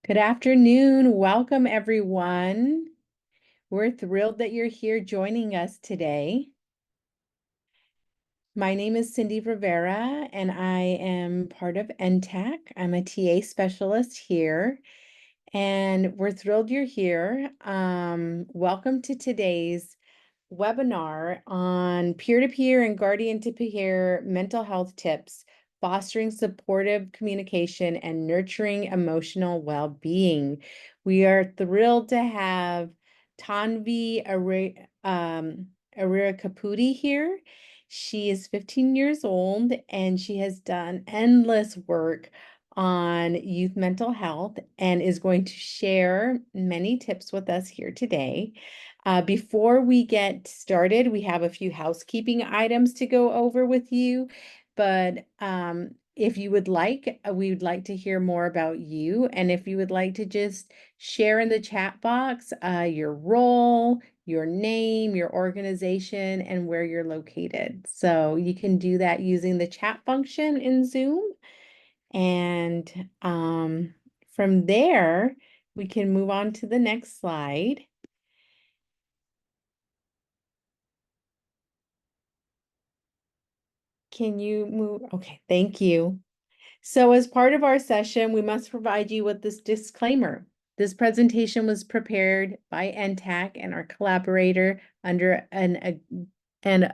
Good afternoon. Welcome, everyone. We're thrilled that you're here joining us today. My name is Cindy Rivera, and I am part of NTAC. I'm a TA specialist here, and we're thrilled you're here. Welcome to today's webinar on peer-to-peer and guardian-to-peer mental health tips, fostering supportive communication and nurturing emotional well-being. We are thrilled to have Tanvi Arira here. She is 15 years old and she has done endless work on youth mental health and is going to share many tips with us here today. Before we get started, we have a few housekeeping items to go over with you, but if you would like, we would like to hear more about you. And if you would like to just share in the chat box your role, your name, your organization, and where you're located. So you can do that using the chat function in Zoom. And from there, we can move on to the next slide. Can you move? Okay, thank you. So as part of our session, we must provide you with this disclaimer. This presentation was prepared by NTAC and our collaborator under under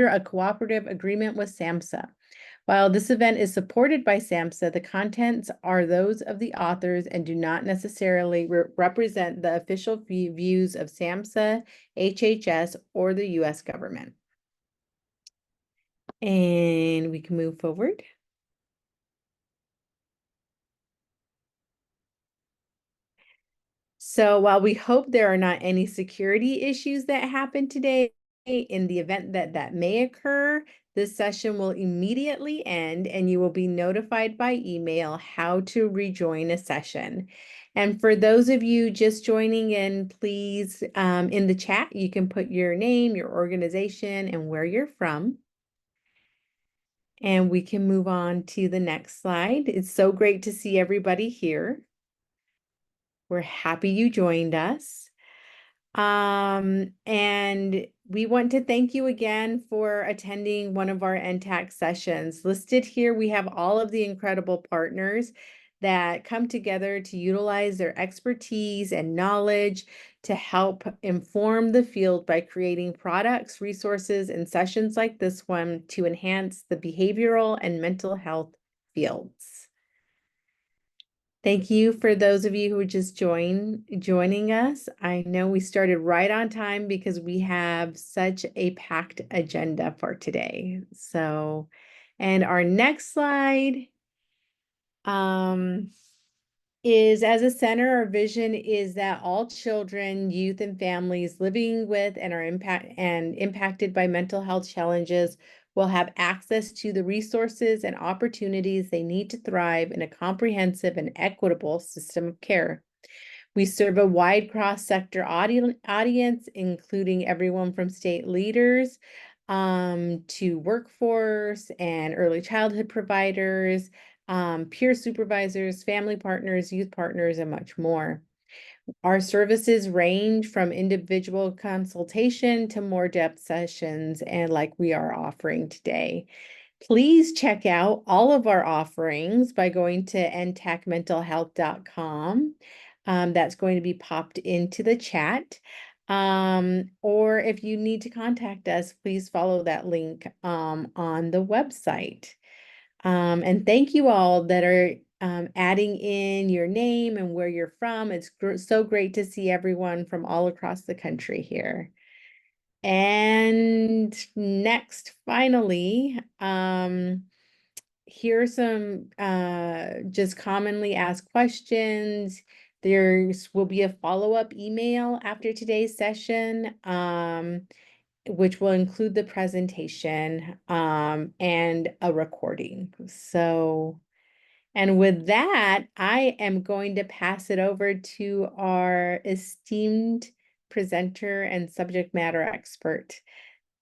a cooperative agreement with SAMHSA. While this event is supported by SAMHSA, the contents are those of the authors and do not necessarily represent the official views of SAMHSA, HHS, or the U.S. government. And we can move forward. So while we hope there are not any security issues that happen today, in the event that that may occur, this session will immediately end and you will be notified by email how to rejoin a session. And for those of you just joining in, please, in the chat, you can put your name, your organization, and where you're from. And we can move on to the next slide. It's so great to see everybody here. We're happy you joined us. And we want to thank you again for attending one of our NTAC sessions. Listed here, we have all of the incredible partners that come together to utilize their expertise and knowledge to help inform the field by creating products, resources, and sessions like this one to enhance the behavioral and mental health fields. Thank you for those of you who are just joining us. I know we started right on time because we have such a packed agenda for today. So, and our next slide is as a center, our vision is that all children, youth, and families living with and are impacted by mental health challenges will have access to the resources and opportunities they need to thrive in a comprehensive and equitable system of care. We serve a wide cross-sector audience, including everyone from state leaders to workforce and early childhood providers, peer supervisors, family partners, youth partners, and much more. Our services range from individual consultation to more depth sessions, and like we are offering today. Please check out all of our offerings by going to ntacmentalhealth.com. That's going to be popped into the chat. Or if you need to contact us, please follow that link on the website. And thank you all that are adding in your name and where you're from. It's so great to see everyone from all across the country here. And next, finally, here are some just commonly asked questions. There will be a follow-up email after today's session, which will include the presentation and a recording. So, and with that, I am going to pass it over to our esteemed presenter and subject matter expert.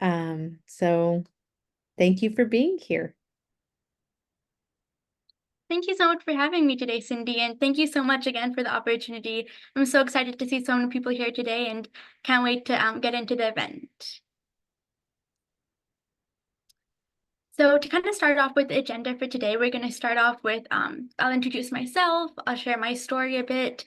So thank you for being here. Thank you so much for having me today, Cindy, and thank you so much again for the opportunity. I'm so excited to see so many people here today and can't wait to get into the event. So to kind of start off with the agenda for today, we're going to start off with, I'll introduce myself, I'll share my story a bit,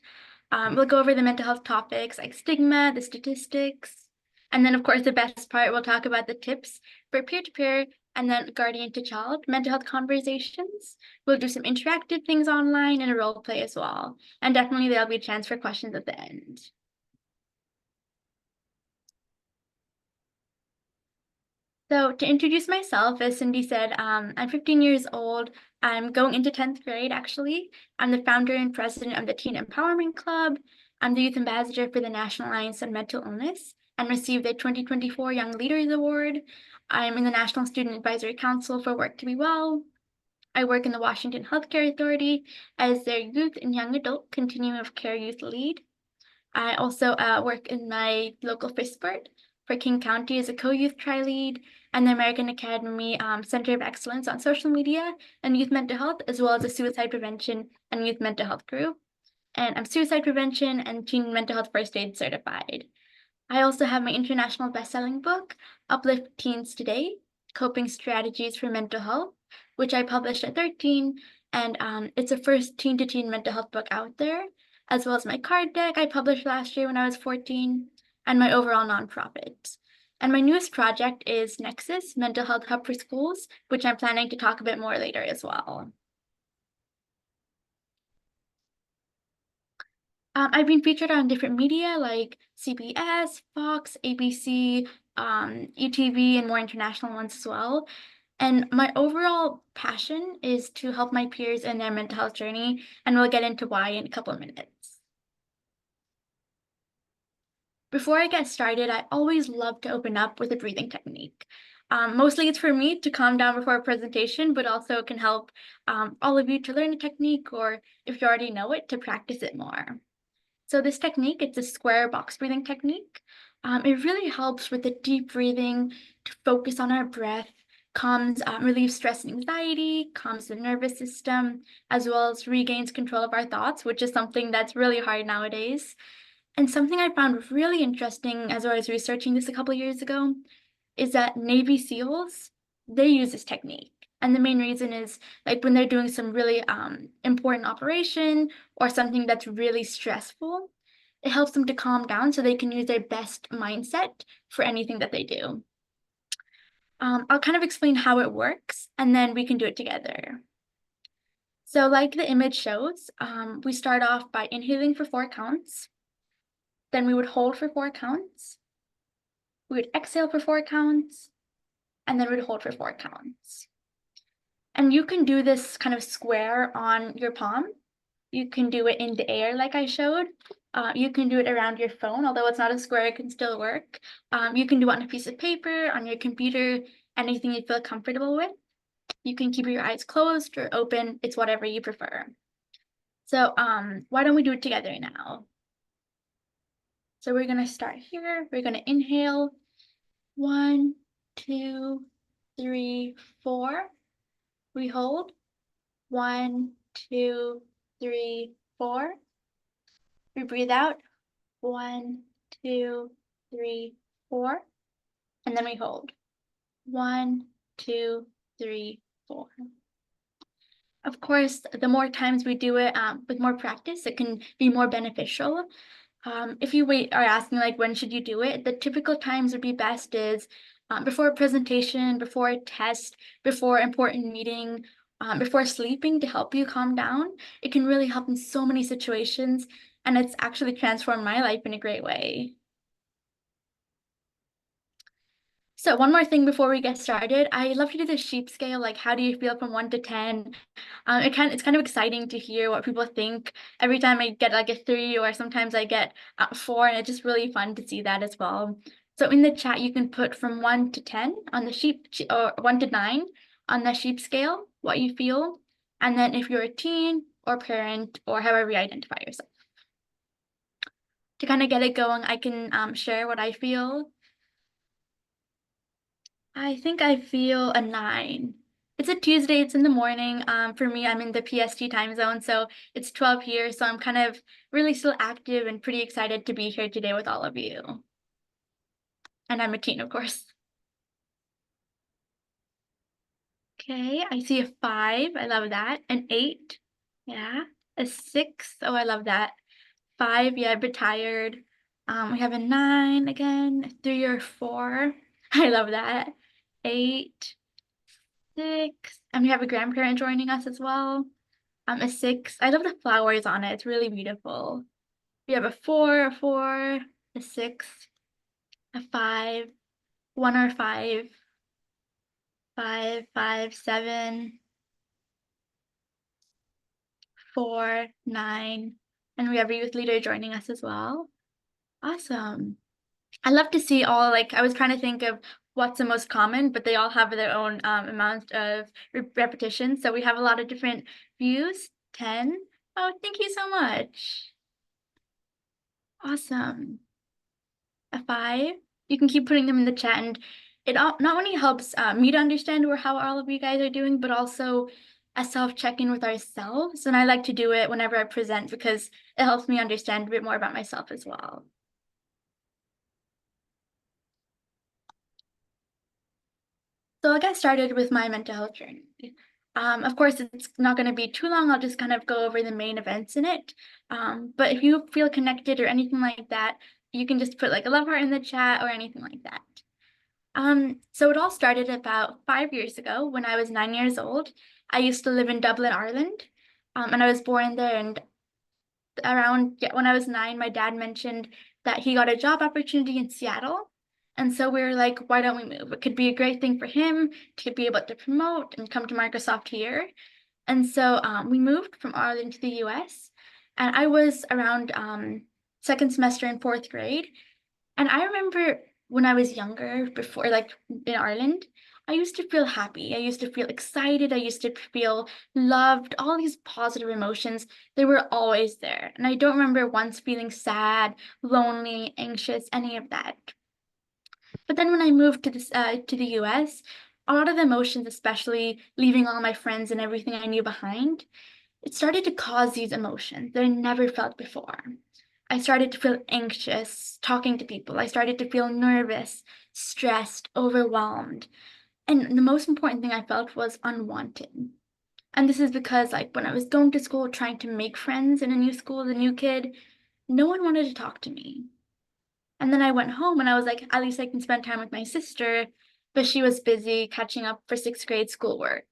we'll go over the mental health topics like stigma, the statistics, and then of course the best part, we'll talk about the tips for peer-to-peer and then guardian to child mental health conversations. We'll do some interactive things online and a role play as well. And definitely there'll be a chance for questions at the end. So to introduce myself, as Cindy said, I'm 15 years old. I'm going into 10th grade, actually. I'm the founder and president of the Teen Empowerment Club. I'm the youth ambassador for the National Alliance on Mental Illness and received the 2024 Young Leaders Award. I'm in the National Student Advisory Council for Work to Be Well. I work in the Washington Healthcare Authority as their youth and young adult continuum of care youth lead. I also work in my local FISPORT for King County as a co-youth tri-lead and the American Academy Center of Excellence on Social Media and Youth Mental Health, as well as a suicide prevention and youth mental health group. And I'm suicide prevention and teen mental health first aid certified. I also have my international best-selling book, Uplift Teens Today, Coping Strategies for Mental Health, which I published at 13, and it's the first teen-to-teen mental health book out there, as well as my card deck I published last year when I was 14, and my overall nonprofit. And my newest project is Nexus, Mental Health Hub for Schools, which I'm planning to talk a bit more later as well. I've been featured on different media like CBS, Fox, ABC, ETV, and more international ones as well. And my overall passion is to help my peers in their mental health journey, and we'll get into why in a couple of minutes. Before I get started, I always love to open up with a breathing technique. Mostly it's for me to calm down before a presentation, but also it can help all of you to learn a technique, or if you already know it, to practice it more. So this technique, it's a square box breathing technique. It really helps with the deep breathing to focus on our breath, relieves stress and anxiety, calms the nervous system, as well as regains control of our thoughts, which is something that's really hard nowadays. And something I found really interesting as I was researching this a couple years ago is that Navy SEALs, they use this technique. And the main reason is like when they're doing some really important operation or something that's really stressful, it helps them to calm down so they can use their best mindset for anything that they do. I'll kind of explain how it works and then we can do it together. So like the image shows, we start off by inhaling for 4 counts. Then we would hold for 4 counts. We would exhale for 4 counts, and then we'd hold for 4 counts. And you can do this kind of square on your palm. You can do it in the air like I showed. You can do it around your phone, although it's not a square, it can still work. You can do it on a piece of paper, on your computer, anything you feel comfortable with. You can keep your eyes closed or open, it's whatever you prefer. So why don't we do it together now? So we're gonna start here. We're gonna inhale. 1, 2, 3, 4. We hold. 1, 2, 3, 4. We breathe out. 1, 2, 3, 4. And then we hold. 1, 2, 3, 4. Of course, the more times we do it with more practice, it can be more beneficial. If you are asking like when should you do it, the typical times would be best is before a presentation, before a test, before important meeting, before sleeping to help you calm down. It can really help in so many situations, and it's actually transformed my life in a great way. So one more thing before we get started, I love to do the sheep scale, like how do you feel from 1 to 10? It's kind of exciting to hear what people think. Every time I get like a 3 or sometimes I get 4, and it's just really fun to see that as well. So in the chat, you can put from 1 to 10 on the or 1 to 9 on the sheep scale, what you feel. And then if you're a teen or parent or however you identify yourself. To kind of get it going, I can share what I feel. I think I feel a 9. It's a Tuesday, it's in the morning. For me, I'm in the PST time zone, so it's 12 here. So I'm kind of really still active and pretty excited to be here today with all of you. And I'm a teen, of course. Okay, I see a 5. I love that. An 8. Yeah. A 6. Oh, I love that. 5, yeah, a bit tired. We have a 9 again, a 3 or 4. I love that. 8, 6, and we have a grandparent joining us as well. A 6. I love the flowers on it. It's really beautiful. We have a 4, a 4, a 6, a 5, 1 or 5, 5, 5, 7, 4, 9, and we have a youth leader joining us as well. Awesome. I love to see all, like, I was trying to think of what's the most common, but they all have their own amount of repetition. So we have a lot of different views. 10. Oh, thank you so much. Awesome. A 5. You can keep putting them in the chat, and it not only helps me to understand how all of you guys are doing, but also a self-check-in with ourselves. And I like to do it whenever I present because it helps me understand a bit more about myself as well. So I'll get started with my mental health journey. Of course, it's not going to be too long. I'll just kind of go over the main events in it. But if you feel connected or anything like that, you can just put like a love heart in the chat or anything like that. So it all started about 5 years ago when I was 9 years old. I used to live in Dublin, Ireland, and I was born there. And around when I was 9, my dad mentioned that he got a job opportunity in Seattle. And so we were like, why don't we move? It could be a great thing for him to be able to promote and come to Microsoft here. And so we moved from Ireland to the US. And I was around second semester in fourth grade. And I remember when I was younger, before, like in Ireland, I used to feel happy. I used to feel excited. I used to feel loved. All these positive emotions, they were always there. And I don't remember once feeling sad, lonely, anxious, any of that. But then when I moved to the US, a lot of the emotions, especially leaving all my friends and everything I knew behind, it started to cause these emotions that I never felt before. I started to feel anxious talking to people. I started to feel nervous, stressed, overwhelmed. And the most important thing I felt was unwanted. And this is because, like, when I was going to school, trying to make friends in a new school as a new kid, no one wanted to talk to me. And then I went home and I was like, at least I can spend time with my sister, but she was busy catching up for sixth grade schoolwork.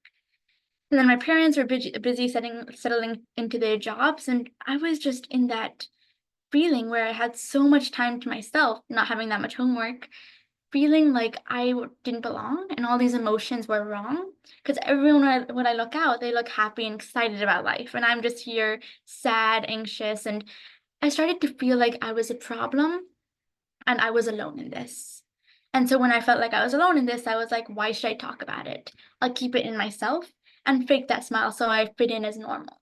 And then my parents were busy settling into their jobs, and I was just in that feeling where I had so much time to myself, not having that much homework, feeling like I didn't belong and all these emotions were wrong. Because everyone, when I look out, they look happy and excited about life. And I'm just here sad, anxious. And I started to feel like I was a problem and I was alone in this. And so when I felt like I was alone in this, I was like, why should I talk about it? I'll keep it in myself and fake that smile so I fit in as normal.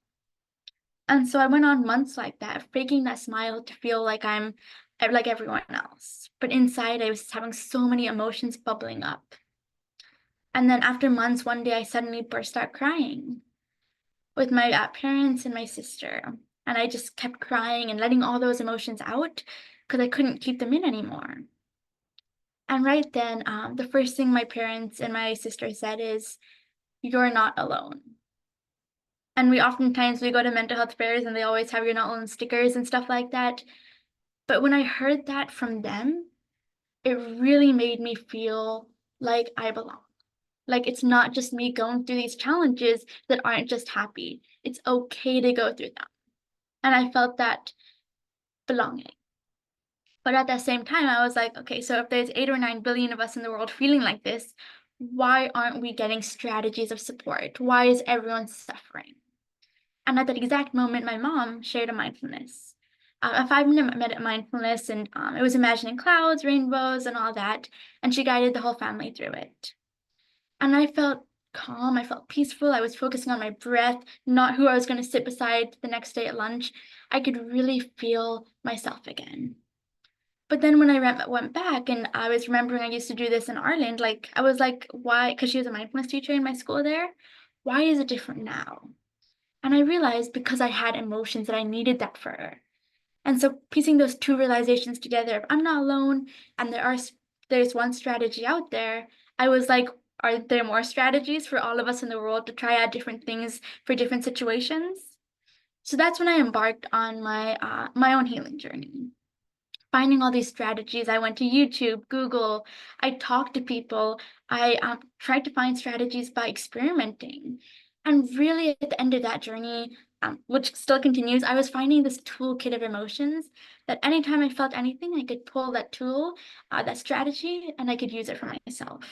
And so I went on months like that, faking that smile to feel like I'm like everyone else. But inside, I was having so many emotions bubbling up. And then after months, one day I suddenly burst out crying with my parents and my sister. And I just kept crying and letting all those emotions out because I couldn't keep them in anymore. And right then, the first thing my parents and my sister said is, "You're not alone." And we oftentimes we go to mental health fairs and they always have "you're not alone" stickers and stuff like that. But when I heard that from them, it really made me feel like I belong. Like it's not just me going through these challenges that aren't just happy. It's okay to go through them. And I felt that belonging. But at the same time, I was like, okay, so if there's 8 or 9 billion of us in the world feeling like this, why aren't we getting strategies of support? Why is everyone suffering? And at that exact moment, my mom shared a mindfulness, a 5-minute mindfulness, and it was imagining clouds, rainbows, and all that. And she guided the whole family through it. And I felt calm. I felt peaceful. I was focusing on my breath, not who I was going to sit beside the next day at lunch. I could really feel myself again. But then when I went back and I was remembering I used to do this in Ireland, like I was like, why? Because she was a mindfulness teacher in my school there. Why is it different now? And I realized because I had emotions that I needed that for her. And so piecing those two realizations together, if I'm not alone and there's one strategy out there, I was like, are there more strategies for all of us in the world to try out different things for different situations? So that's when I embarked on my own healing journey. Finding all these strategies, I went to YouTube, Google, I talked to people, I tried to find strategies by experimenting. And really, at the end of that journey, which still continues, I was finding this toolkit of emotions that anytime I felt anything, I could pull that tool, that strategy, and I could use it for myself.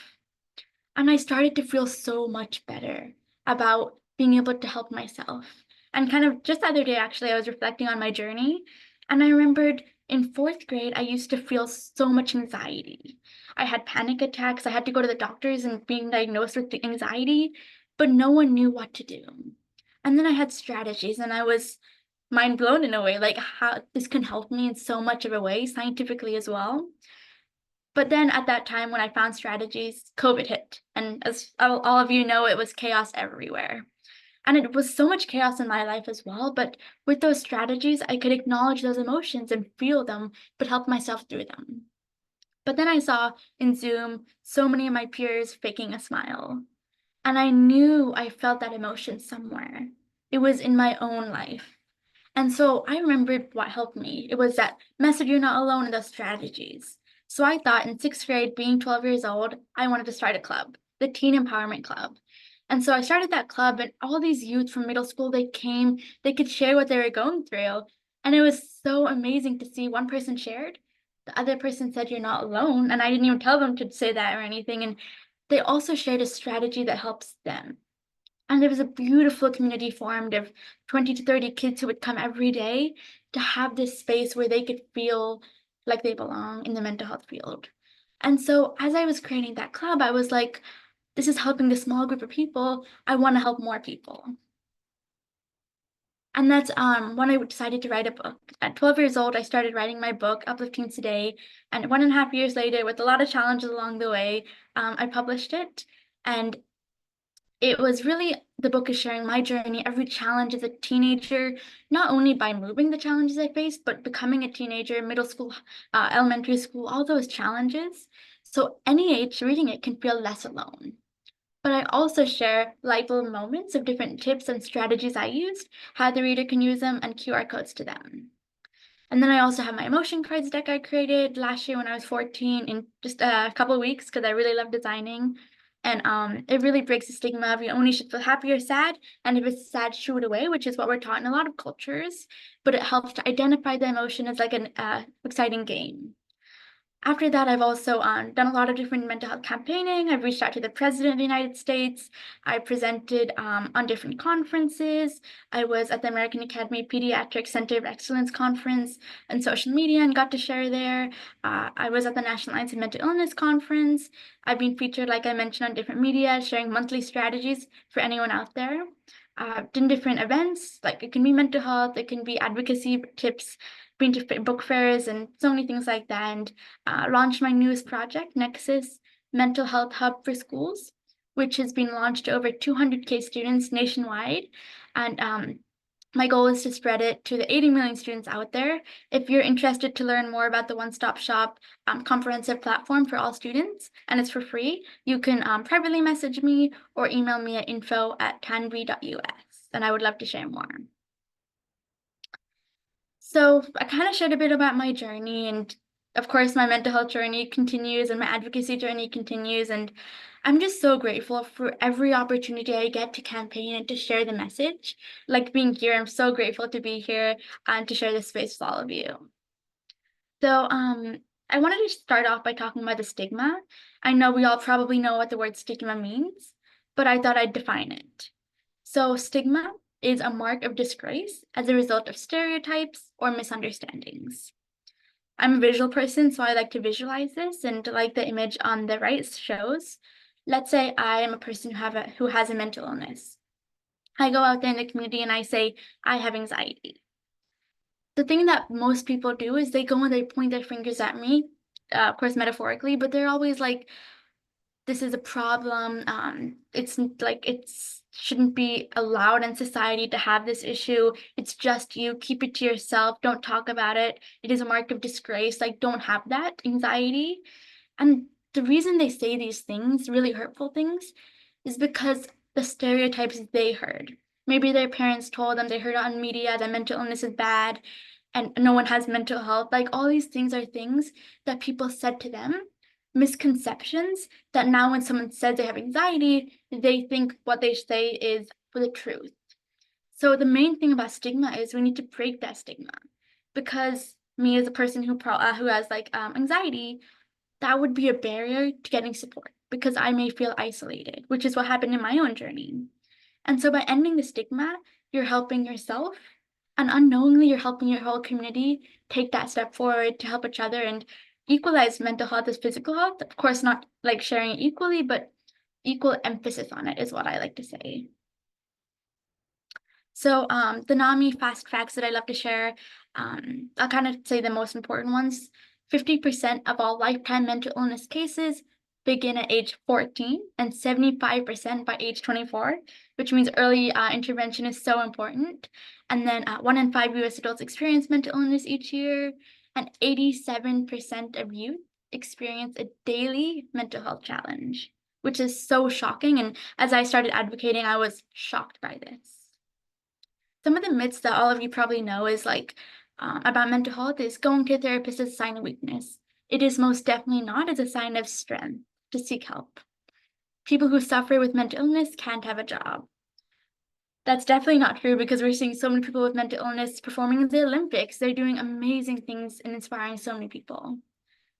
And I started to feel so much better about being able to help myself. And kind of just the other day, actually, I was reflecting on my journey. And I remembered in fourth grade, I used to feel so much anxiety. I had panic attacks. I had to go to the doctors and being diagnosed with the anxiety, but no one knew what to do. And then I had strategies, and I was mind blown in a way, like how this can help me in so much of a way, scientifically as well. But then at that time when I found strategies, COVID hit. And as all of you know, it was chaos everywhere. And it was so much chaos in my life as well. But with those strategies, I could acknowledge those emotions and feel them, but help myself through them. But then I saw in Zoom so many of my peers faking a smile. And I knew I felt that emotion somewhere. It was in my own life. And so I remembered what helped me. It was that message you're not alone in those strategies. So I thought in sixth grade, being 12 years old, I wanted to start a club, the Teen Empowerment Club. And so I started that club, and all these youth from middle school, they came, they could share what they were going through. And it was so amazing to see one person shared, the other person said, you're not alone. And I didn't even tell them to say that or anything. And they also shared a strategy that helps them. And there was a beautiful community formed of 20 to 30 kids who would come every day to have this space where they could feel like they belong in the mental health field. And so as I was creating that club, I was like, this is helping this small group of people. I want to help more people. And that's when I decided to write a book. At 12 years old, I started writing my book, Uplifting Today. And 1.5 years later, with a lot of challenges along the way, I published it. And it was really, the book is sharing my journey, every challenge as a teenager, not only by moving the challenges I faced, but becoming a teenager, middle school, elementary school, all those challenges. So any age reading it can feel less alone. But I also share lightful moments of different tips and strategies I used, how the reader can use them, and QR codes to them. And then I also have my emotion cards deck I created last year when I was 14 in just a couple of weeks because I really love designing. And it really breaks the stigma of you only should feel happy or sad. And if it's sad, shoo it away, which is what we're taught in a lot of cultures. But it helps to identify the emotion as like an exciting game. After that, I've also done a lot of different mental health campaigning. I've reached out to the President of the United States. I presented on different conferences. I was at the American Academy Pediatric Center of Excellence Conference and social media and got to share there. I was at the National Alliance of Mental Illness Conference. I've been featured, like I mentioned, on different media, sharing monthly strategies for anyone out there. Done different events, like it can be mental health, it can be advocacy tips, been to book fairs and so many things like that, and launched my newest project, Nexus Mental Health Hub for Schools, which has been launched to over 200K students nationwide. And my goal is to spread it to the 80 million students out there. If you're interested to learn more about the one-stop shop comprehensive platform for all students, and it's for free, you can privately message me or email me at info@canvi.us, and I would love to share more. So I kind of shared a bit about my journey, and of course my mental health journey continues and my advocacy journey continues, and I'm just so grateful for every opportunity I get to campaign and to share the message. Like being here, I'm so grateful to be here and to share this space with all of you. So I wanted to start off by talking about the stigma. I know we all probably know what the word stigma means, but I thought I'd define it. So stigma is a mark of disgrace as a result of stereotypes or misunderstandings. I'm a visual person, so I like to visualize this, and like the image on the right shows, let's say I am a person who has a mental illness. I go out there in the community and I say, I have anxiety. the thing that most people do is they go and they point their fingers at me, of course, metaphorically, but they're always like, this is a problem. It's shouldn't be allowed in society to have this issue. It's just you. Keep it to yourself. Don't talk about it. It is a mark of disgrace. Like, don't have that anxiety. And the reason they say these things, really hurtful things, is because the stereotypes they heard. Maybe their parents told them, they heard on media that mental illness is bad and no one has mental health. Like, all these things are things that people said to them, misconceptions that now when someone says they have anxiety, they think what they say is for the truth. So the main thing about stigma is we need to break that stigma, because me as a person who has like anxiety, that would be a barrier to getting support because I may feel isolated, which is what happened in my own journey. And so by ending the stigma, you're helping yourself, and unknowingly you're helping your whole community take that step forward to help each other and equalize mental health as physical health. Of course, not like sharing it equally, but equal emphasis on it is what I like to say. So the NAMI fast facts that I love to share, I'll kind of say the most important ones. 50% of all lifetime mental illness cases begin at age 14 and 75% by age 24, which means early intervention is so important. And then 1 in 5 US adults experience mental illness each year, and 87% of youth experience a daily mental health challenge, which is so shocking. And as I started advocating, I was shocked by this. Some of the myths that all of you probably know is like about mental health is going to a therapist is a sign of weakness. It is most definitely not. It's a sign of strength to seek help. People who suffer with mental illness can't have a job. That's definitely not true, because we're seeing so many people with mental illness performing in the Olympics. They're doing amazing things and inspiring so many people.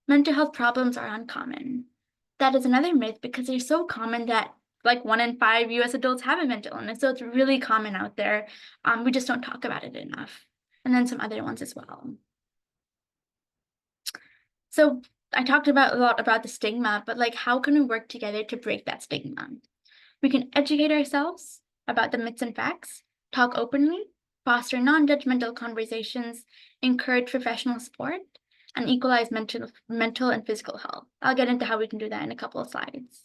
Mental health problems are uncommon. That is another myth, because they're so common that like 1 in 5 US adults have a mental illness. So it's really common out there. We just don't talk about it enough. And then some other ones as well. So I talked about a lot about the stigma, but like, how can we work together to break that stigma? We can educate ourselves about the myths and facts, talk openly, foster non-judgmental conversations, encourage professional support, and equalize mental and physical health. I'll get into how we can do that in a couple of slides.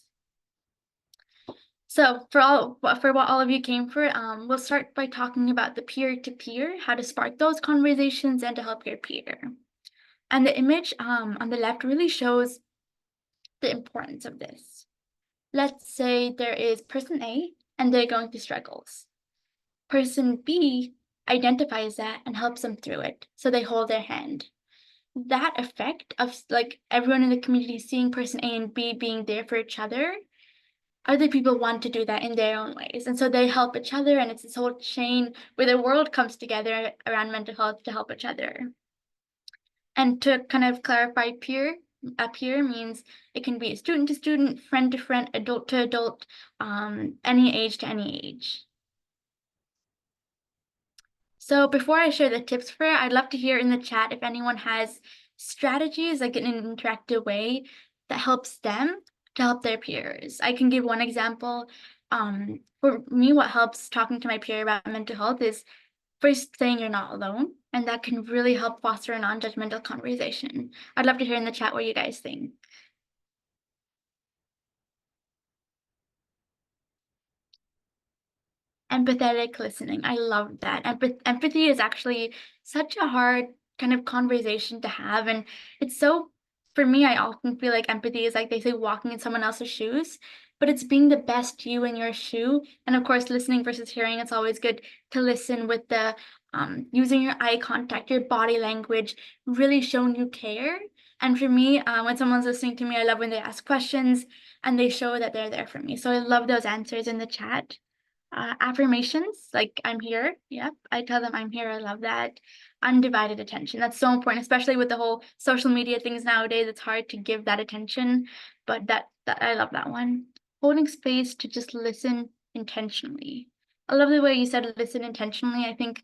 So for what all of you came for, we'll start by talking about the peer-to-peer, how to spark those conversations and to help your peer. And the image on the left really shows the importance of this. Let's say there is person A and they're going through struggles. Person B identifies that and helps them through it. So they hold their hand. That effect of like everyone in the community seeing person A and B being there for each other, other people want to do that in their own ways. And so they help each other, and it's this whole chain where the world comes together around mental health to help each other. And to kind of clarify, peer means it can be student to student, friend to friend, adult to adult, any age to any age. So before I share the tips for it, I'd love to hear in the chat if anyone has strategies, like in an interactive way, that helps them to help their peers. I can give one example. For me, what helps talking to my peer about mental health is first saying you're not alone, and that can really help foster a non-judgmental conversation. I'd love to hear in the chat what you guys think. Empathetic listening. I love that. Empathy is actually such a hard kind of conversation to have. And it's so, for me, I often feel like empathy is like they say walking in someone else's shoes, but it's being the best you in your shoe. And of course, listening versus hearing, it's always good to listen with the using your eye contact, your body language, really showing you care. And for me, when someone's listening to me, I love when they ask questions and they show that they're there for me. So I love those answers in the chat. Affirmations, like I'm here. Yep, I tell them I'm here. I love that. Undivided attention. That's so important, especially with the whole social media things nowadays. It's hard to give that attention, but that I love that one. Holding space to just listen intentionally. I love the way you said listen intentionally. I think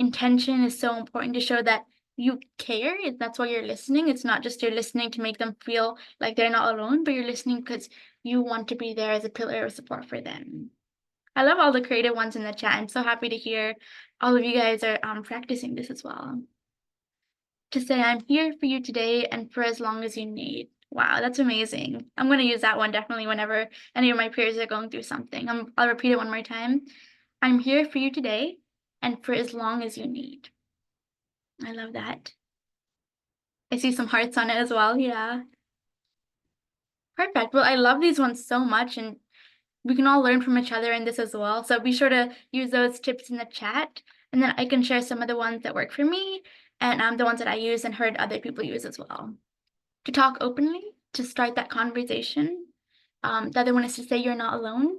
intention is so important to show that you care. That's why you're listening. It's not just you're listening to make them feel like they're not alone, but you're listening because you want to be there as a pillar of support for them. I love all the creative ones in the chat. I'm so happy to hear all of you guys are practicing this as well. To say, I'm here for you today and for as long as you need. Wow, that's amazing. I'm going to use that one definitely whenever any of my peers are going through something. I'll repeat it one more time. I'm here for you today and for as long as you need. I love that. I see some hearts on it as well. Yeah. Perfect. Well, I love these ones so much, and we can all learn from each other in this as well. So be sure to use those tips in the chat, and then I can share some of the ones that work for me and the ones that I use and heard other people use as well. To talk openly, to start that conversation. The other one is to say you're not alone.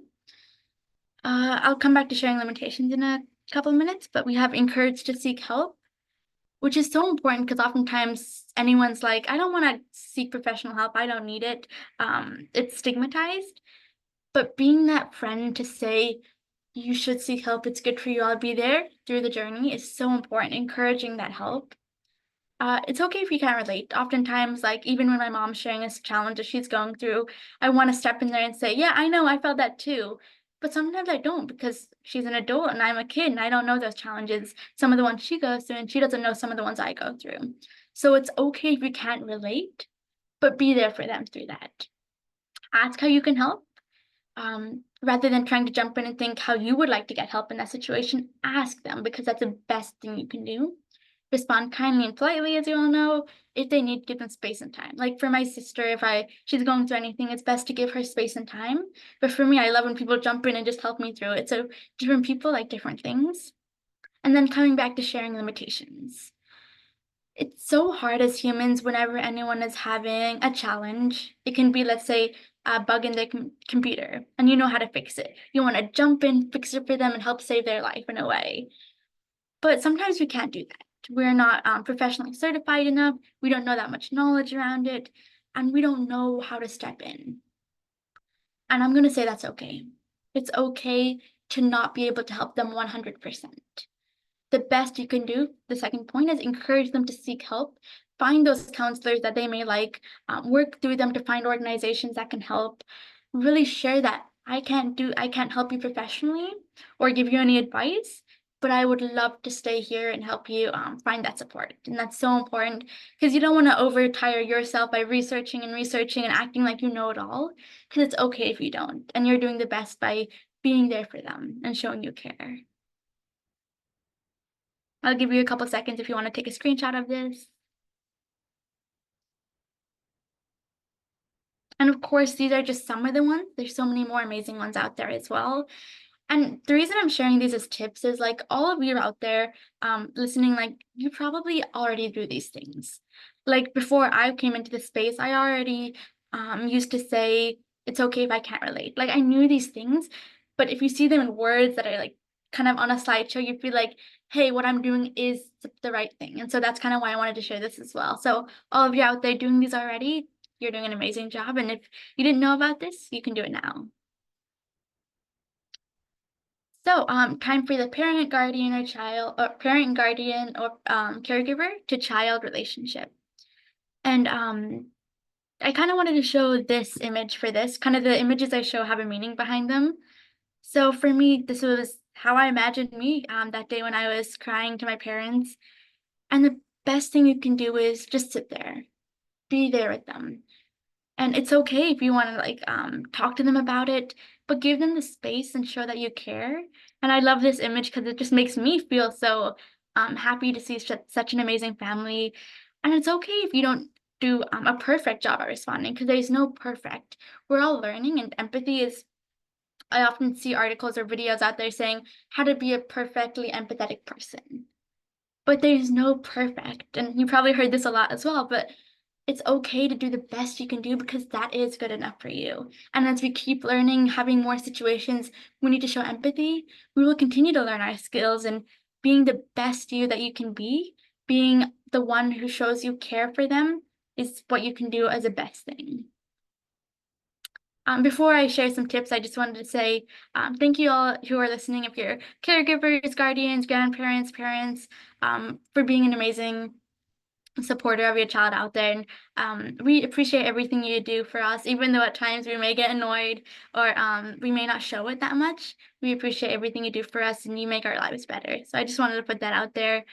I'll come back to sharing limitations in a couple of minutes, but we have encouraged to seek help, which is so important because oftentimes anyone's like, I don't want to seek professional help. I don't need it. It's stigmatized. But being that friend to say, you should seek help, it's good for you, I'll be there through the journey is so important, encouraging that help. It's okay if you can't relate. Oftentimes, like even when my mom's sharing a challenge that she's going through, I want to step in there and say, yeah, I know, I felt that too. But sometimes I don't because she's an adult and I'm a kid and I don't know those challenges, some of the ones she goes through, and she doesn't know some of the ones I go through. So it's okay if you can't relate, but be there for them through that. Ask how you can help. Rather than trying to jump in and think how you would like to get help in that situation, ask them because that's the best thing you can do. Respond kindly and politely, as you all know. If they need, give them space and time. Like for my sister, if she's going through anything, it's best to give her space and time. But for me, I love when people jump in and just help me through it. So different people like different things. And then coming back to sharing limitations. It's so hard as humans whenever anyone is having a challenge. It can be, let's say, a bug in their computer, and you know how to fix it. You want to jump in, fix it for them, and help save their life in a way. But sometimes we can't do that. We're not professionally certified enough. We don't know that much knowledge around it, and we don't know how to step in. And I'm going to say that's okay. It's okay to not be able to help them 100%. The best you can do, the second point, is encourage them to seek help. Find those counselors that they may like, work through them to find organizations that can help. Really share that I can't help you professionally or give you any advice, but I would love to stay here and help you find that support. And that's so important because you don't want to overtire yourself by researching and acting like you know it all, because it's okay if you don't. And you're doing the best by being there for them and showing you care. I'll give you a couple seconds if you want to take a screenshot of this. And of course, these are just some of the ones. There's so many more amazing ones out there as well. And the reason I'm sharing these as tips is like all of you out there listening, like you probably already do these things. Like before I came into the space, I already used to say, it's okay if I can't relate. Like I knew these things, but if you see them in words that are like kind of on a slideshow, you feel like, hey, what I'm doing is the right thing. And so that's kind of why I wanted to share this as well. So all of you out there doing these already, you're doing an amazing job. And if you didn't know about this, you can do it now. So, time for the parent, guardian, or child, or parent, guardian, or caregiver to child relationship. And I kind of wanted to show this image for this. Kind of the images I show have a meaning behind them. So for me, this was how I imagined me that day when I was crying to my parents. And the best thing you can do is just sit there, be there with them. And it's okay if you want to like talk to them about it, but give them the space and show that you care. And I love this image because it just makes me feel so happy to see such an amazing family. And it's okay if you don't do a perfect job at responding because there's no perfect. We're all learning, and empathy is, I often see articles or videos out there saying how to be a perfectly empathetic person. But there's no perfect. And you probably heard this a lot as well, but it's okay to do the best you can do because that is good enough for you. And as we keep learning, having more situations, we need to show empathy. We will continue to learn our skills, and being the best you that you can be, being the one who shows you care for them is what you can do as a best thing. Before I share some tips, I just wanted to say thank you all who are listening, if you're caregivers, guardians, grandparents, parents, for being an amazing supporter of your child out there, and we appreciate everything you do for us, even though at times we may get annoyed or we may not show it that much. We appreciate everything you do for us, and you make our lives better. So I just wanted to put that out there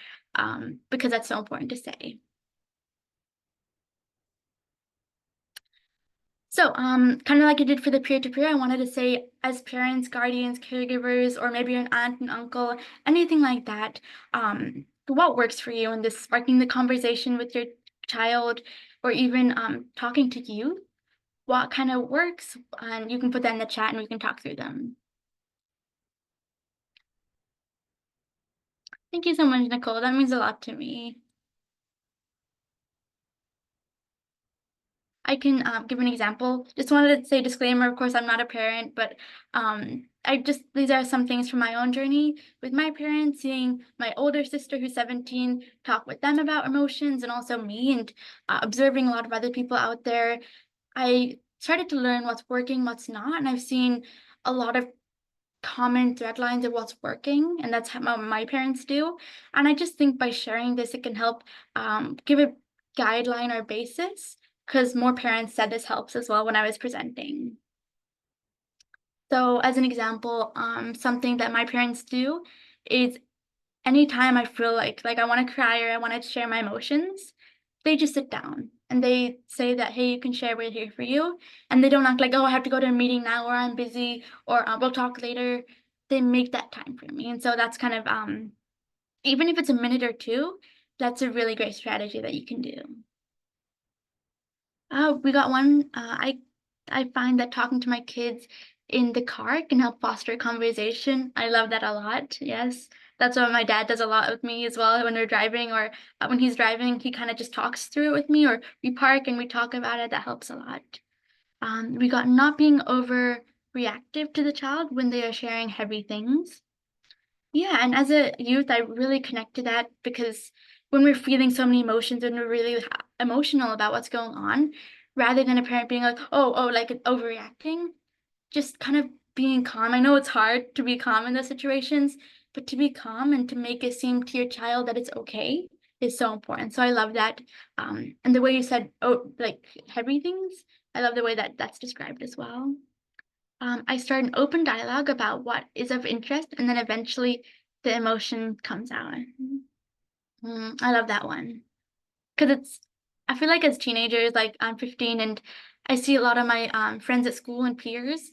because that's so important to say. So, kind of like I did for the peer-to-peer, I wanted to say, as parents, guardians, caregivers, or maybe an aunt and uncle, anything like that, what works for you in this sparking the conversation with your child, or even talking to you? What kind of works? And you can put that in the chat, and we can talk through them. Thank you so much, Nicole. That means a lot to me. I can give an example. Just wanted to say disclaimer, of course, I'm not a parent, but these are some things from my own journey with my parents, seeing my older sister who's 17, talk with them about emotions, and also me, and observing a lot of other people out there. I started to learn what's working, what's not, and I've seen a lot of common thread lines of what's working, and that's how my parents do. And I just think by sharing this, it can help give a guideline or basis, because more parents said this helps as well when I was presenting. So as an example, something that my parents do is anytime I feel like I want to cry or I want to share my emotions, they just sit down and they say that, hey, you can share, we're here for you. And they don't act like, oh, I have to go to a meeting now, or I'm busy, or we'll talk later. They make that time for me. And so that's kind of, even if it's a minute or two, that's a really great strategy that you can do. We got one. I find that talking to my kids in the car can help foster conversation. I love that a lot. Yes, that's what my dad does a lot with me as well. When we're driving, or when he's driving, he kind of just talks through it with me, or we park and we talk about it. That helps a lot. We got not being overreactive to the child when they are sharing heavy things. Yeah, and as a youth, I really connect to that, because when we're feeling so many emotions, when we're really emotional about what's going on, rather than a parent being like, oh, like overreacting, just kind of being calm. I know it's hard to be calm in those situations, but to be calm and to make it seem to your child that it's okay is so important. So I love that. And the way you said, oh, like heavy things, I love the way that that's described as well. I start an open dialogue about what is of interest, and then eventually the emotion comes out. I love that one, because I feel like as teenagers, like I'm 15, and I see a lot of my friends at school and peers,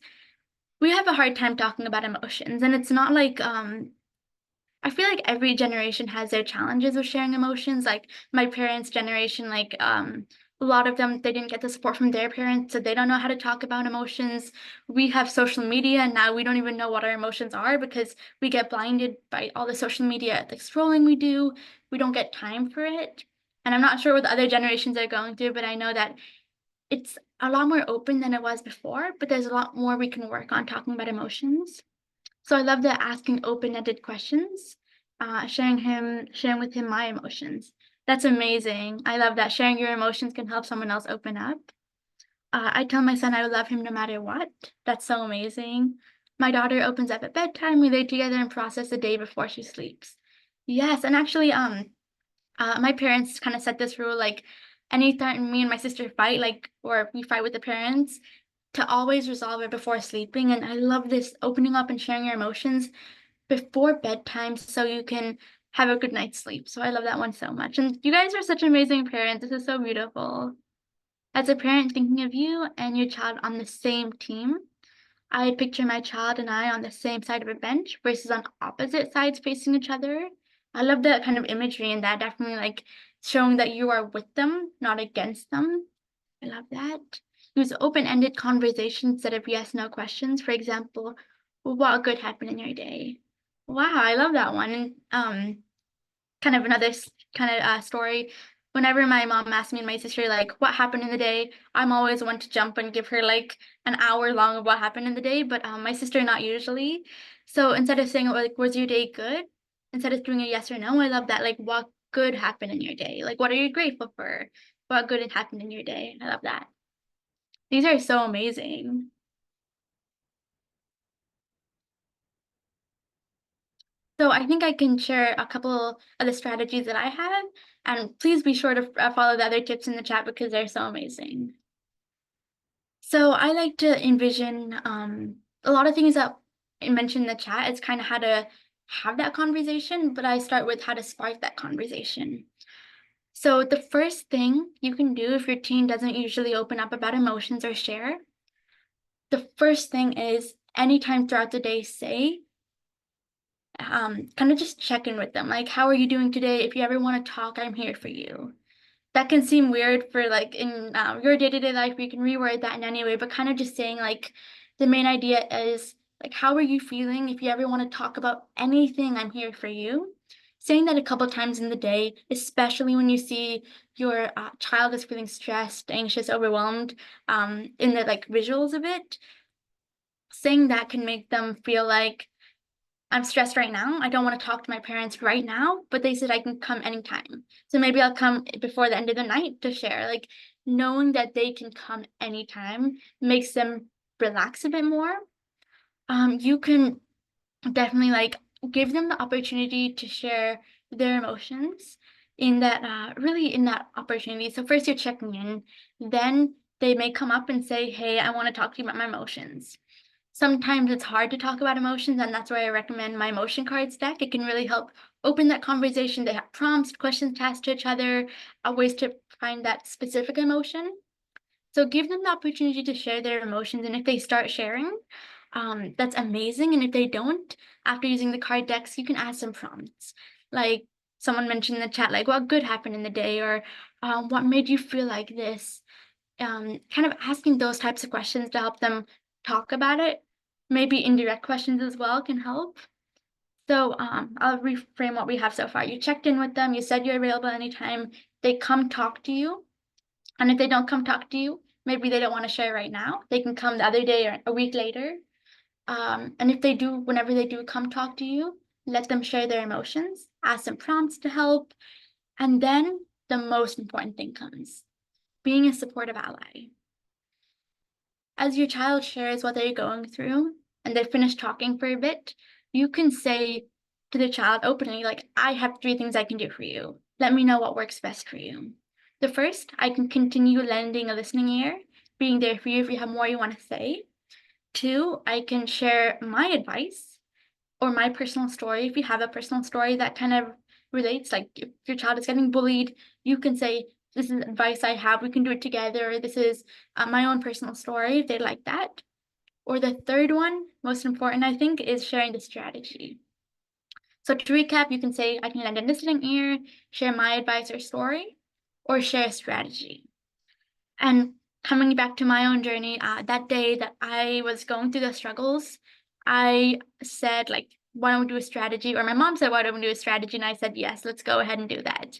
we have a hard time talking about emotions. And it's not like I feel like every generation has their challenges with sharing emotions. Like my parents' generation, like a lot of them, they didn't get the support from their parents, so they don't know how to talk about emotions. We have social media, and now we don't even know what our emotions are, because we get blinded by all the social media, like scrolling we do. We don't get time for it. And I'm not sure what the other generations are going through, but I know that it's a lot more open than it was before, but there's a lot more we can work on talking about emotions. So I love the asking open-ended questions, sharing with him my emotions. That's amazing. I love that sharing your emotions can help someone else open up. I tell my son I will love him no matter what. That's so amazing. My daughter opens up at bedtime. We lay together and process the day before she sleeps. Yes, and actually, my parents kind of set this rule, like anytime me and my sister fight, like, or we fight with the parents, to always resolve it before sleeping. And I love this opening up and sharing your emotions before bedtime so you can have a good night's sleep. So I love that one so much. And you guys are such amazing parents. This is so beautiful. As a parent thinking of you and your child on the same team, I picture my child and I on the same side of a bench versus on opposite sides facing each other. I love that kind of imagery, and that definitely like showing that you are with them, not against them. I love that. Use open-ended conversations instead of yes/no questions. For example, what good happened in your day? Wow, I love that one. And kind of another kind of story. Whenever my mom asks me and my sister like what happened in the day, I'm always one to jump and give her like an hour long of what happened in the day. But my sister not usually. So instead of saying like was your day good, instead of doing a yes or no, I love that, like what good happened in your day? Like what are you grateful for? What good had happened in your day? I love that. These are so amazing. So I think I can share a couple of the strategies that I have, and please be sure to follow the other tips in the chat because they're so amazing. So I like to envision a lot of things that I mentioned in the chat. It's kind of how to have that conversation, but I start with how to spark that conversation. So the first thing you can do if your teen doesn't usually open up about emotions or share, the first thing is anytime throughout the day, say, kind of just check in with them. Like, how are you doing today? If you ever want to talk, I'm here for you. That can seem weird for like in your day-to-day life, you can reword that in any way, but kind of just saying like the main idea is like, how are you feeling? If you ever want to talk about anything, I'm here for you. Saying that a couple times in the day, especially when you see your child is feeling stressed, anxious, overwhelmed, in the like visuals of it, saying that can make them feel like I'm stressed right now. I don't want to talk to my parents right now, but they said I can come anytime. So maybe I'll come before the end of the night to share. Like knowing that they can come anytime makes them relax a bit more. You can definitely like give them the opportunity to share their emotions in that really in that opportunity. So first you're checking in, then they may come up and say, "Hey, I want to talk to you about my emotions." Sometimes it's hard to talk about emotions, and that's why I recommend my emotion cards deck. It can really help open that conversation. They have prompts, questions to ask to each other, ways to find that specific emotion. So give them the opportunity to share their emotions, and if they start sharing, that's amazing. And if they don't, after using the card decks, you can add some prompts. Like someone mentioned in the chat, like what good happened in the day, or what made you feel like this? Kind of asking those types of questions to help them talk about it. Maybe indirect questions as well can help. So I'll reframe what we have so far. You checked in with them, you said you're available anytime. They come talk to you. And if they don't come talk to you, maybe they don't want to share right now. They can come the other day or a week later. And if they do, whenever they do come talk to you, let them share their emotions, ask some prompts to help. And then the most important thing comes, being a supportive ally. As your child shares what they're going through and they finish talking for a bit, you can say to the child openly, like, I have 3 things I can do for you. Let me know what works best for you. The first, I can continue lending a listening ear, being there for you if you have more you want to say. 2, I can share my advice or my personal story. If you have a personal story that kind of relates, like if your child is getting bullied, you can say, this is advice I have, we can do it together. This is my own personal story, if they like that. Or the third one, most important, I think, is sharing the strategy. So to recap, you can say, I can lend a listening ear, share my advice or story, or share a strategy. And coming back to my own journey, that day that I was going through the struggles, I said, like, why don't we do a strategy? Or my mom said, why don't we do a strategy? And I said, yes, let's go ahead and do that.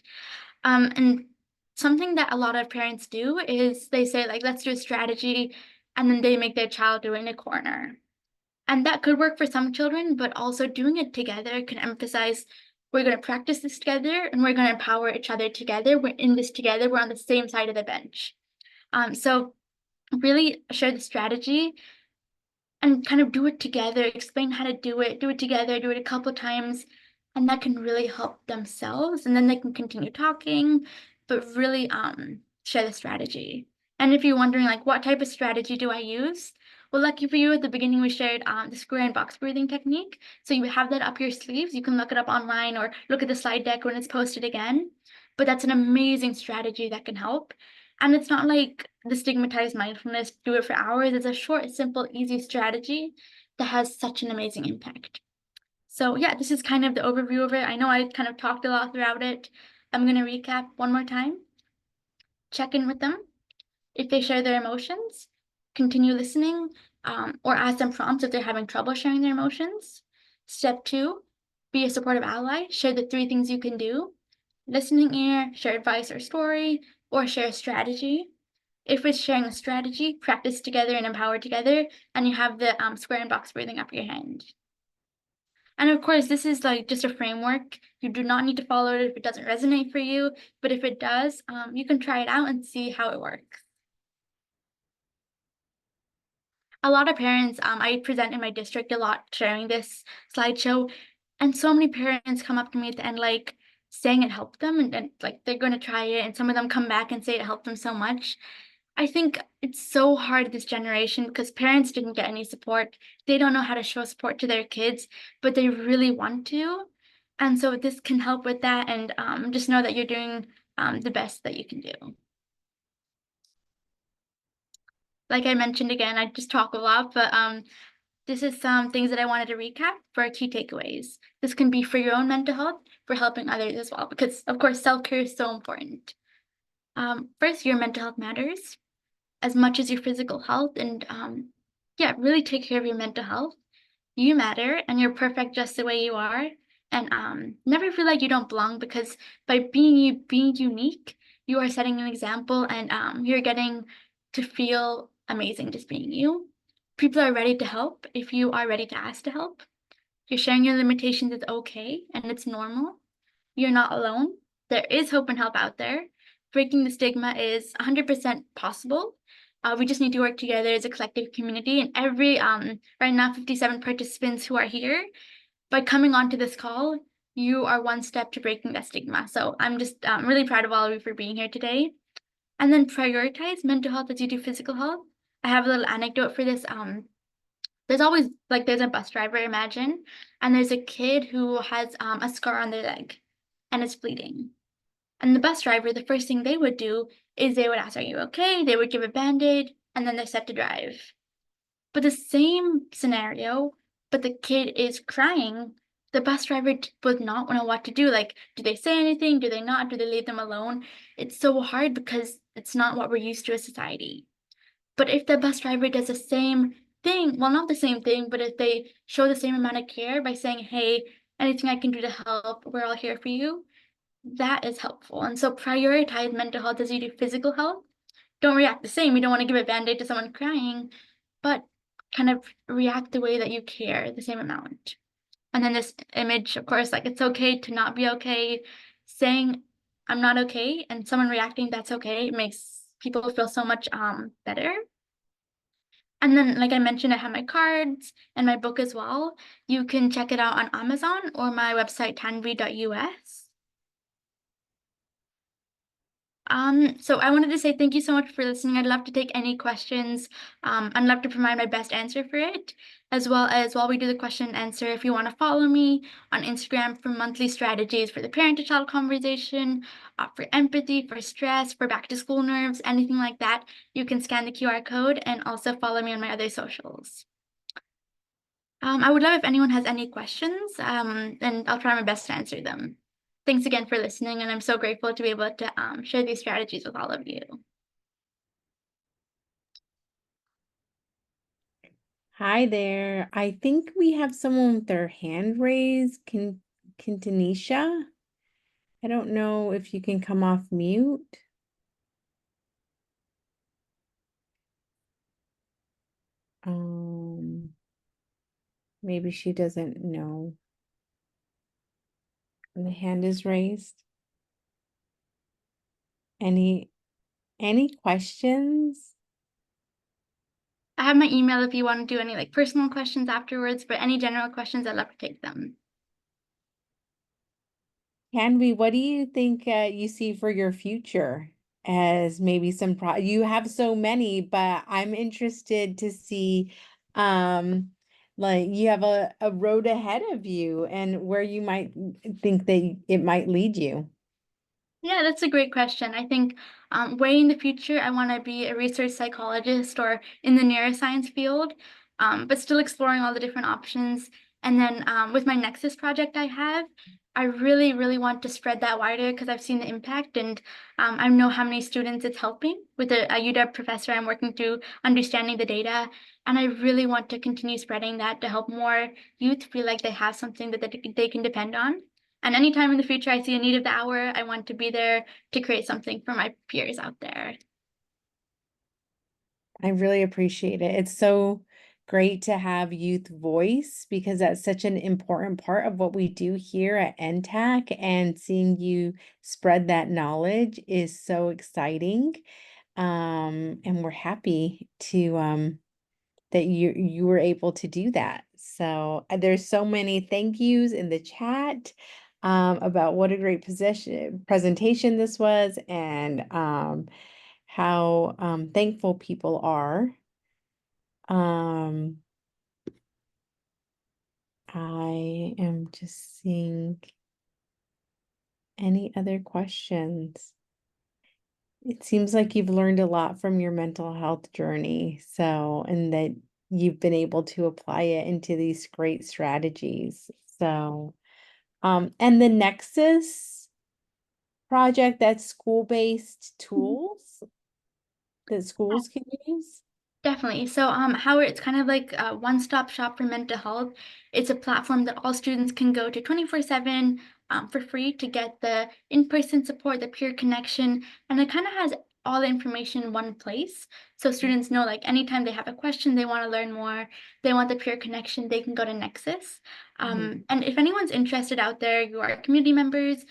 And something that a lot of parents do is they say, like, let's do a strategy, and then they make their child do it in a corner. And that could work for some children, but also doing it together can emphasize we're going to practice this together and we're going to empower each other together. We're in this together. We're on the same side of the bench. So really share the strategy and kind of do it together, explain how to do it together, do it a couple times, and that can really help themselves. And then they can continue talking, but really share the strategy. And if you're wondering like what type of strategy do I use? Well, lucky for you, at the beginning we shared the square and box breathing technique. So you have that up your sleeves. You can look it up online or look at the slide deck when it's posted again. But that's an amazing strategy that can help. And it's not like the stigmatized mindfulness, do it for hours. It's a short, simple, easy strategy that has such an amazing impact. So yeah, this is kind of the overview of it. I know I kind of talked a lot throughout it. I'm going to recap one more time. Check in with them. If they share their emotions, continue listening, or ask them prompts if they're having trouble sharing their emotions. Step 2, be a supportive ally. Share the 3 things you can do. Listening ear, share advice or story, or share a strategy. If it's sharing a strategy, practice together and empower together, and you have the square and box breathing up your hand. And of course, this is like just a framework. You do not need to follow it if it doesn't resonate for you, but if it does, you can try it out and see how it works. A lot of parents, I present in my district a lot sharing this slideshow, And so many parents come up to me at the end, like saying it helped them, and like they're going to try it. And some of them come back and say it helped them so much. I think it's so hard this generation because parents didn't get any support. They don't know how to show support to their kids, but they really want to. And so this can help with that. And just know that you're doing the best that you can do. Like I mentioned again, I just talk a lot, but this is some things that I wanted to recap for our key takeaways. This can be for your own mental health, for helping others as well, because of course, self-care is so important. First, your mental health matters as much as your physical health, and yeah, really take care of your mental health. You matter and you're perfect just the way you are. And never feel like you don't belong, because by being unique, you are setting an example, and you're getting to feel amazing just being you. People are ready to help if you are ready to ask to help. You're sharing your limitations is okay and it's normal. You're not alone. There is hope and help out there. Breaking the stigma is 100% possible. We just need to work together as a collective community. And every, right now, 57 participants who are here, by coming onto this call, you are one step to breaking that stigma. So I'm just really proud of all of you for being here today. And then prioritize mental health as you do physical health. I have a little anecdote for this. There's always, like, there's a bus driver, imagine, and there's a kid who has a scar on their leg and it's bleeding. And the bus driver, the first thing they would do is they would ask, "Are you okay?" They would give a band-aid, and then they're set to drive. But the same scenario, but the kid is crying, the bus driver would not know what to do. Like, do they say anything? Do they not? Do they leave them alone? It's so hard because it's not what we're used to as society. But if the bus driver does the same thing, well, not the same thing, but if they show the same amount of care by saying, "Hey, anything I can do to help, we're all here for you," that is helpful. And so prioritize mental health as you do physical health. Don't react the same. You don't want to give a band-aid to someone crying, but kind of react the way that you care, the same amount. And then this image, of course, like, it's okay to not be okay. Saying I'm not okay and someone reacting that's okay, it makes people feel so much better. And then, like I mentioned, I have my cards and my book as well. You can check it out on Amazon or my website, tanvi.us. So I wanted to say thank you so much for listening. I'd love to take any questions. I'd love to provide my best answer for it, as well as while we do the question and answer, if you want to follow me on Instagram for monthly strategies for the parent-to-child conversation, for empathy, for stress, for back-to-school nerves, anything like that, you can scan the QR code and also follow me on my other socials. I would love if anyone has any questions, and I'll try my best to answer them. Thanks again for listening, and I'm so grateful to be able to share these strategies with all of you. Hi there. I think we have someone with their hand raised. Can Tanisha? I don't know if you can come off mute. Maybe she doesn't know. The hand is raised. Any questions? I have my email if you want to do any like personal questions afterwards, but any general questions, I'd love to take them. Canvi, what do you think you see for your future as maybe some you have so many, but I'm interested to see like you have a road ahead of you and where you might think that it might lead you. Yeah, that's a great question. I think way in the future, I want to be a research psychologist or in the neuroscience field, but still exploring all the different options. And then with my Nexus project I have, I really, really want to spread that wider because I've seen the impact, and I know how many students it's helping. With a UW professor, I'm working through understanding the data, and I really want to continue spreading that to help more youth feel like they have something that they can depend on. And anytime in the future I see a need of the hour, I want to be there to create something for my peers out there. I really appreciate it. It's so great to have youth voice because that's such an important part of what we do here at NTAC, and seeing you spread that knowledge is so exciting. And we're happy to that you were able to do that. So there's so many thank yous in the chat about what a great presentation this was, and how thankful people are. I am just seeing any other questions. It seems like you've learned a lot from your mental health journey, so, and that you've been able to apply it into these great strategies. So, and the Nexus project, that's school-based tools that schools can use. Definitely. So, Howard, it's kind of like a one-stop shop for mental health. It's a platform that all students can go to 24/7 for free to get the in-person support, the peer connection, and it kind of has all the information in one place. So students know like anytime they have a question, they want to learn more, they want the peer connection, they can go to Nexus. Mhm. And if anyone's interested out there, you are community members,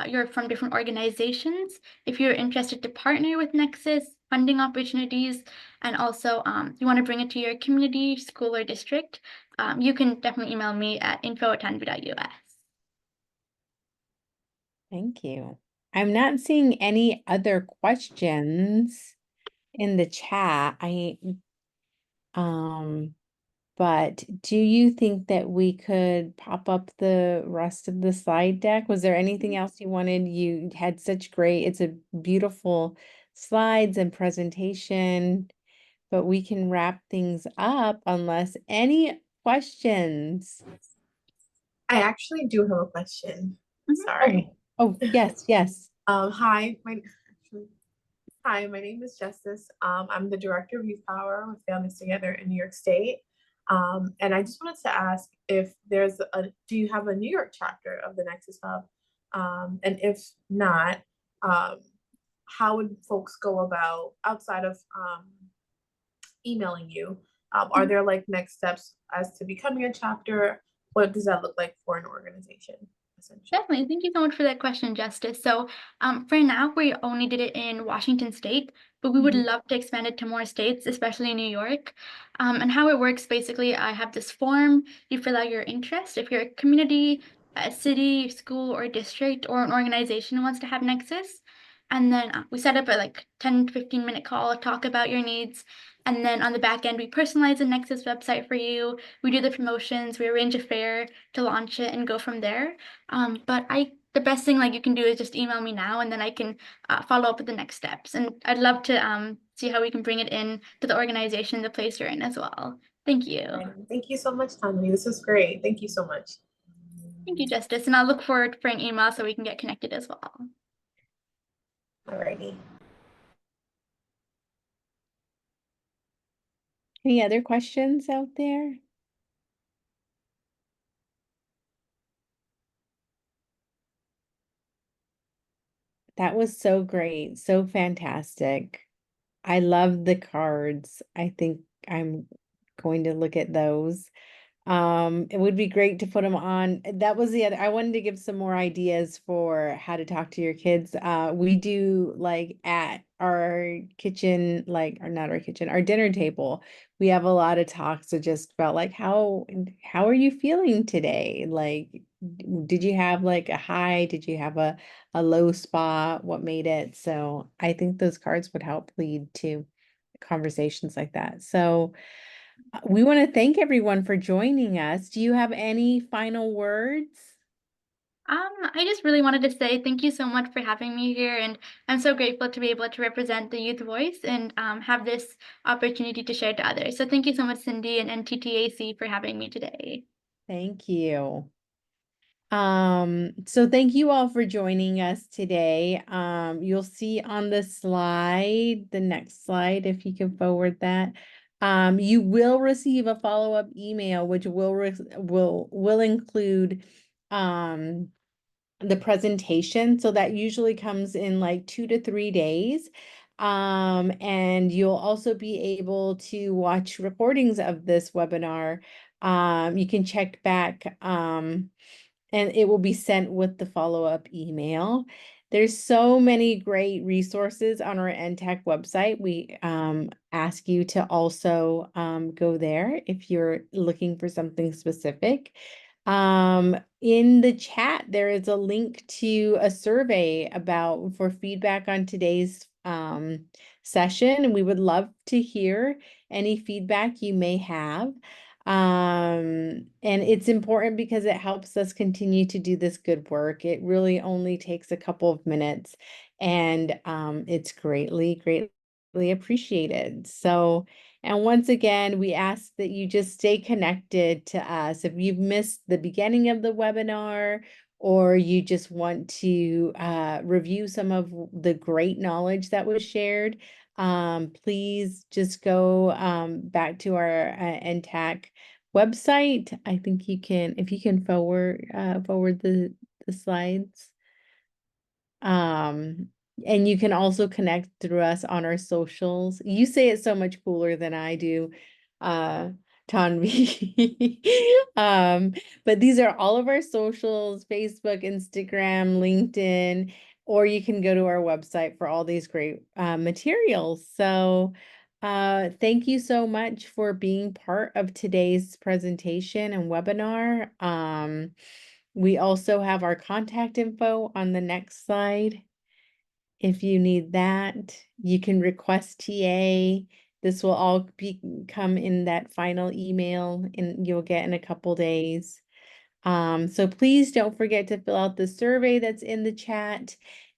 you're from different organizations, if you're interested to partner with Nexus, funding opportunities, and also you want to bring it to your community, school, or district, you can definitely email me at info@tanvi.us. Thank you. I'm not seeing any other questions in the chat. Um, but do you think that we could pop up the rest of the slide deck? Was there anything else you wanted? You had such great, it's a beautiful slides and presentation, but we can wrap things up unless any questions. I actually do have a question. Mhm. Sorry. Oh, yes, yes. Hi, my name is Justice. I'm the Director of Youth Power with Families Together in New York State. And I just wanted to ask if do you have a New York chapter of the Nexus Hub? And if not, how would folks go about outside of emailing you? Are there like next steps as to becoming a chapter? What does that look like for an organization, essentially? Definitely. Thank you so much for that question, Justice. So, for now, we only did it in Washington State, but we would Mhm. love to expand it to more states, especially in New York. And how it works, basically, I have this form. You fill out your interest. If you're a community, a city, school, or district, or an organization wants to have Nexus, and then we set up a like 10 to 15-minute call, talk about your needs. And then on the back end, we personalize the Nexus website for you. We do the promotions, we arrange a fair to launch it and go from there. But the best thing like you can do is just email me now, and then I can follow up with the next steps. And I'd love to see how we can bring it in to the organization, the place you're in as well. Thank you. Thank you so much, Tanvi. This was great. Thank you so much. Thank you, Justice. And I'll look forward for an email so we can get connected as well. Alrighty. Any other questions out there? That was so great, so fantastic. I love the cards. I think I'm going to look at those. It would be great to put them on. That was the other, I wanted to give some more ideas for how to talk to your kids. We do like at our kitchen, like, or not our kitchen, our dinner table, we have a lot of talks just about like, how are you feeling today? Like, did you have like a high? Did you have a low spot? What made it? So I think those cards would help lead to conversations like that. So, we want to thank everyone for joining us. Do you have any final words? I just really wanted to say thank you so much for having me here, and I'm so grateful to be able to represent the youth voice and have this opportunity to share to others. So thank you so much, Cindy and NTTAC, for having me today. Thank you. So thank you all for joining us today. You'll see on the slide, the next slide, if you can forward that. You will receive a follow-up email, which will include the presentation. So that usually comes in like 2 to 3 days. And you'll also be able to watch recordings of this webinar. You can check back, and it will be sent with the follow-up email. There's so many great resources on our NTech website. We ask you to also go there if you're looking for something specific. In the chat, there is a link to a survey for feedback on today's session, and we would love to hear any feedback you may have. And it's important because it helps us continue to do this good work. It really only takes a couple of minutes, and it's greatly appreciated. So, and once again, we ask that you just stay connected to us. If you've missed the beginning of the webinar, or you just want to review some of the great knowledge that was shared, please just go back to our NTAC website. I think you can, if you can forward the slides. And you can also connect through us on our socials. You say it so much cooler than I do, Tanvi. But these are all of our socials: Facebook, Instagram, LinkedIn, or you can go to our website for all these great materials. So thank you so much for being part of today's presentation and webinar. We also have our contact info on the next slide. If you need that, you can request TA. This will all come in that final email and you'll get in a couple days. So please don't forget to fill out the survey that's in the chat.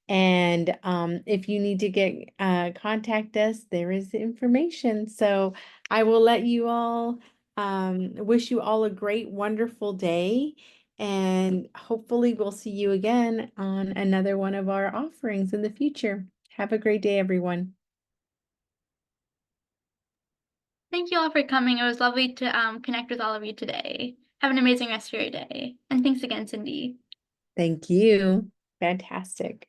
And if you need to contact us, there is the information. So I will let you all, wish you all a great, wonderful day. And hopefully we'll see you again on another one of our offerings in the future. Have a great day, everyone. Thank you all for coming. It was lovely to connect with all of you today. Have an amazing rest of your day. And thanks again, Cindy. Thank you. Fantastic.